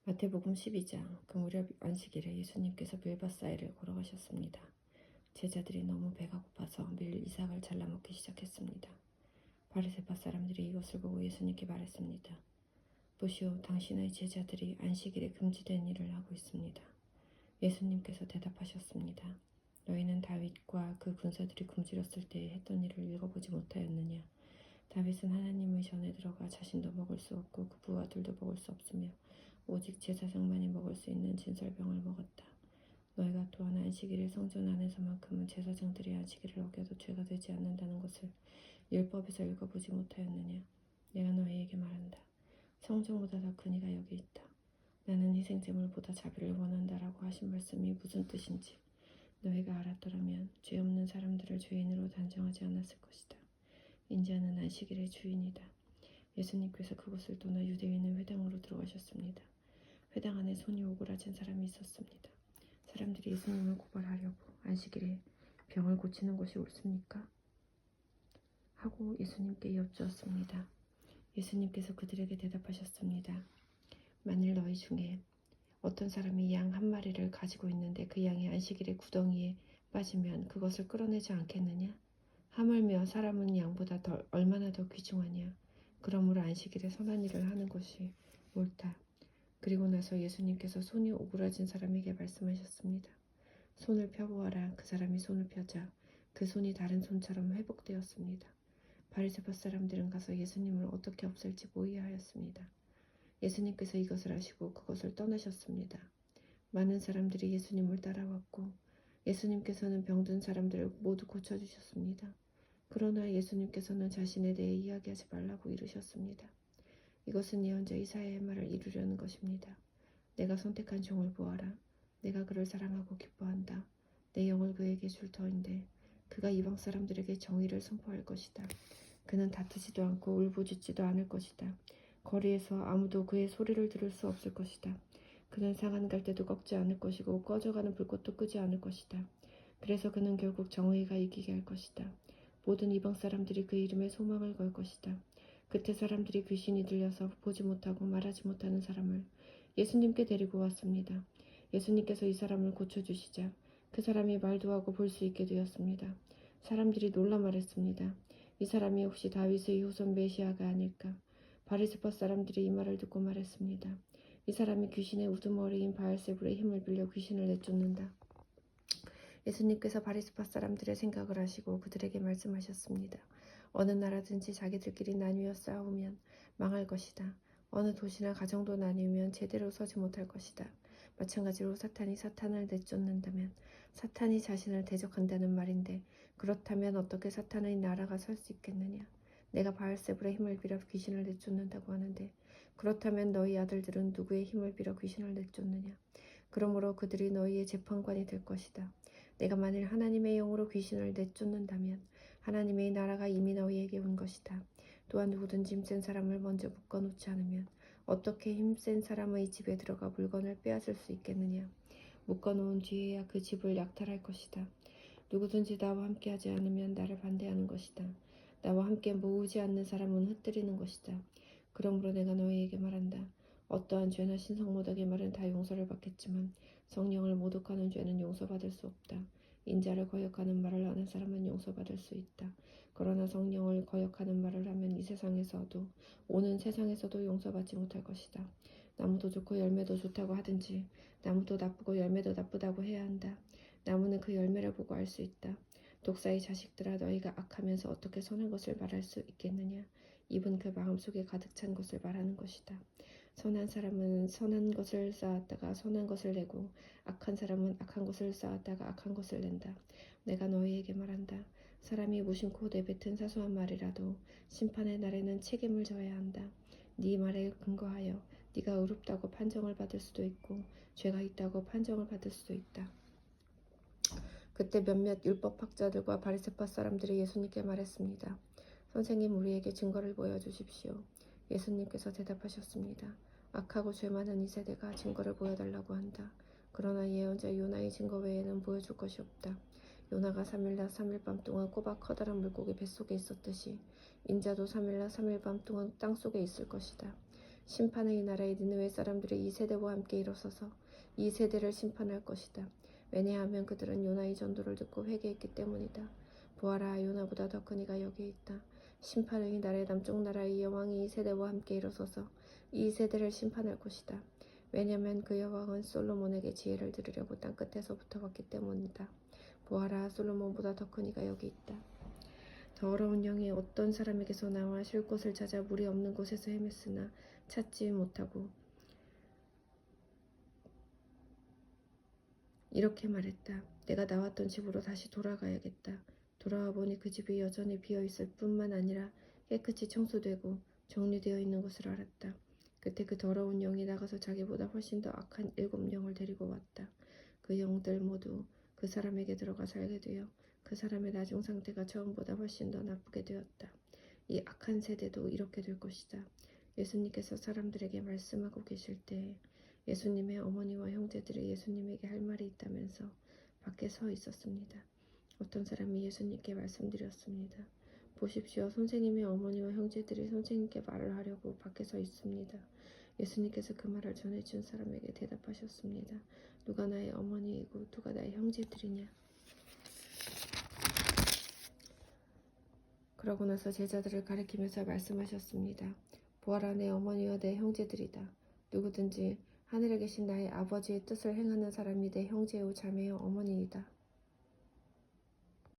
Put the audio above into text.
마태복음 12장 그 무렵 안식일에 예수님께서 빌바사이를 걸어가셨습니다. 제자들이 너무 배가 고파서 밀 이삭을 잘라 먹기 시작했습니다. 바리새파 사람들이 이것을 보고 예수님께 말했습니다. 보시오, 당신의 제자들이 안식일에 금지된 일을 하고 있습니다. 예수님께서 대답하셨습니다. 너희는 다윗과 그 군사들이 굶주렸을 때 했던 일을 읽어보지 못하였느냐? 다윗은 하나님의 전에 들어가 자신도 먹을 수 없고 그 부하들도 먹을 수 없으며 오직 제사장만이 먹을 수 있는 진설병을 먹었다. 너희가 또한 안식일에 성전 안에서만큼은 제사장들이 안식일을 어겨도 죄가 되지 않는다는 것을 율법에서 읽어보지 못하였느냐? 내가 너희에게 말한다. 성전보다 더 큰 이가 여기 있다. 나는 희생제물보다 자비를 원한다라고 하신 말씀이 무슨 뜻인지 너희가 알았더라면 죄 없는 사람들을 죄인으로 단정하지 않았을 것이다. 인자는 안식일의 주인이다. 예수님께서 그곳을 떠나 유대인의 회당으로 들어가셨습니다. 회당 안에 손이 오그라진 사람이 있었습니다. 사람들이 예수님을 고발하려고 안식일에 병을 고치는 것이 옳습니까? 하고 예수님께 여쭈었습니다. 예수님께서 그들에게 대답하셨습니다. 만일 너희 중에 어떤 사람이 양 한 마리를 가지고 있는데 그 양이 안식일에 구덩이에 빠지면 그것을 끌어내지 않겠느냐? 하물며 사람은 양보다 얼마나 더 귀중하냐? 그러므로 안식일에 선한 일을 하는 것이 옳다. 그리고 나서 예수님께서 손이 오그라진 사람에게 말씀하셨습니다. 손을 펴보아라. 그 사람이 손을 펴자 그 손이 다른 손처럼 회복되었습니다. 바리새파 사람들은 가서 예수님을 어떻게 없앨지 모의하였습니다. 예수님께서 이것을 아시고 그것을 떠나셨습니다. 많은 사람들이 예수님을 따라왔고 예수님께서는 병든 사람들을 모두 고쳐주셨습니다. 그러나 예수님께서는 자신에 대해 이야기하지 말라고 이르셨습니다. 이것은 예언자 이사야의 말을 이루려는 것입니다. 내가 선택한 종을 보아라. 내가 그를 사랑하고 기뻐한다. 내 영을 그에게 줄 터인데 그가 이방 사람들에게 정의를 선포할 것이다. 그는 다투지도 않고 울부짖지도 않을 것이다. 거리에서 아무도 그의 소리를 들을 수 없을 것이다. 그는 상한 갈대도 꺾지 않을 것이고 꺼져가는 불꽃도 끄지 않을 것이다. 그래서 그는 결국 정의가 이기게 할 것이다. 모든 이방 사람들이 그 이름에 소망을 걸 것이다. 그때 사람들이 귀신이 들려서 보지 못하고 말하지 못하는 사람을 예수님께 데리고 왔습니다. 예수님께서 이 사람을 고쳐주시자 그 사람이 말도 하고 볼 수 있게 되었습니다. 사람들이 놀라 말했습니다. 이 사람이 혹시 다윗의 후손 메시아가 아닐까? 바리새파 사람들이 이 말을 듣고 말했습니다. 이 사람이 귀신의 우두머리인 바알세불의 힘을 빌려 귀신을 내쫓는다. 예수님께서 바리새파 사람들의 생각을 아시고 그들에게 말씀하셨습니다. 어느 나라든지 자기들끼리 나뉘어 싸우면 망할 것이다. 어느 도시나 가정도 나뉘면 제대로 서지 못할 것이다. 마찬가지로 사탄이 사탄을 내쫓는다면 사탄이 자신을 대적한다는 말인데 그렇다면 어떻게 사탄의 나라가 설 수 있겠느냐? 내가 바알세불의 힘을 빌어 귀신을 내쫓는다고 하는데 그렇다면 너희 아들들은 누구의 힘을 빌어 귀신을 내쫓느냐? 그러므로 그들이 너희의 재판관이 될 것이다. 내가 만일 하나님의 영으로 귀신을 내쫓는다면 하나님의 나라가 이미 너희에게 온 것이다. 또한 누구든지 힘센 사람을 먼저 묶어놓지 않으면 어떻게 힘센 사람의 집에 들어가 물건을 빼앗을 수 있겠느냐? 묶어놓은 뒤에야 그 집을 약탈할 것이다. 누구든지 나와 함께하지 않으면 나를 반대하는 것이다. 나와 함께 모으지 않는 사람은 흩뜨리는 것이다. 그러므로 내가 너희에게 말한다. 어떠한 죄나 신성모독의 말은 다 용서를 받겠지만 성령을 모독하는 죄는 용서받을 수 없다. 인자를 거역하는 말을 하는 사람은 용서받을 수 있다. 그러나 성령을 거역하는 말을 하면 이 세상에서도 오는 세상에서도 용서받지 못할 것이다. 나무도 좋고 열매도 좋다고 하든지 나무도 나쁘고 열매도 나쁘다고 해야 한다. 나무는 그 열매를 보고 알 수 있다. 독사의 자식들아, 너희가 악하면서 어떻게 선한 것을 말할 수 있겠느냐? 입은 그 마음속에 가득 찬 것을 말하는 것이다. 선한 사람은 선한 것을 쌓았다가 선한 것을 내고 악한 사람은 악한 것을 쌓았다가 악한 것을 낸다. 내가 너희에게 말한다. 사람이 무심코 내뱉은 사소한 말이라도 심판의 날에는 책임을 져야 한다. 네 말에 근거하여 네가 의롭다고 판정을 받을 수도 있고 죄가 있다고 판정을 받을 수도 있다. 그때 몇몇 율법학자들과 바리새파 사람들이 예수님께 말했습니다. 선생님, 우리에게 증거를 보여주십시오. 예수님께서 대답하셨습니다. 악하고 죄 많은 이 세대가 증거를 보여달라고 한다. 그러나 예언자 요나의 증거 외에는 보여줄 것이 없다. 요나가 3일낮 3일 밤 동안 꼬박 커다란 물고기 뱃속에 있었듯이 인자도 3일낮 3일 밤 동안 땅속에 있을 것이다. 심판의 나라에 니느웨 사람들이 이 세대와 함께 일어서서 이 세대를 심판할 것이다. 왜냐하면 그들은 요나의 전도를 듣고 회개했기 때문이다. 보아라, 요나보다 더 큰 이가 여기 있다. 심판의 나라의 남쪽 나라의 여왕이 이 세대와 함께 일어서서 이 세대를 심판할 것이다. 왜냐하면 그 여왕은 솔로몬에게 지혜를 들으려고 땅끝에서부터 왔기 때문이다. 보아라, 솔로몬보다 더 큰 이가 여기 있다. 더러운 영이 어떤 사람에게서 나와 쉴 곳을 찾아 물이 없는 곳에서 헤맸으나 찾지 못하고 이렇게 말했다. 내가 나왔던 집으로 다시 돌아가야겠다. 돌아와 보니 그 집이 여전히 비어있을 뿐만 아니라 깨끗이 청소되고 정리되어 있는 것을 알았다. 그때 그 더러운 영이 나가서 자기보다 훨씬 더 악한 7 영을 데리고 왔다. 그 영들 모두 그 사람에게 들어가 살게 되어 그 사람의 나중 상태가 처음보다 훨씬 더 나쁘게 되었다. 이 악한 세대도 이렇게 될 것이다. 예수님께서 사람들에게 말씀하고 계실 때 예수님의 어머니와 형제들이 예수님에게 할 말이 있다면서 밖에 서 있었습니다. 어떤 사람이 예수님께 말씀드렸습니다. 보십시오. 선생님의 어머니와 형제들이 선생님께 말을 하려고 밖에 서 있습니다. 예수님께서 그 말을 전해준 사람에게 대답하셨습니다. 누가 나의 어머니이고 누가 나의 형제들이냐. 그러고 나서 제자들을 가리키면서 말씀하셨습니다. 보아라, 내 어머니와 내 형제들이다. 누구든지 하늘에 계신 나의 아버지의 뜻을 행하는 사람이 내 형제요 자매요 어머니이다.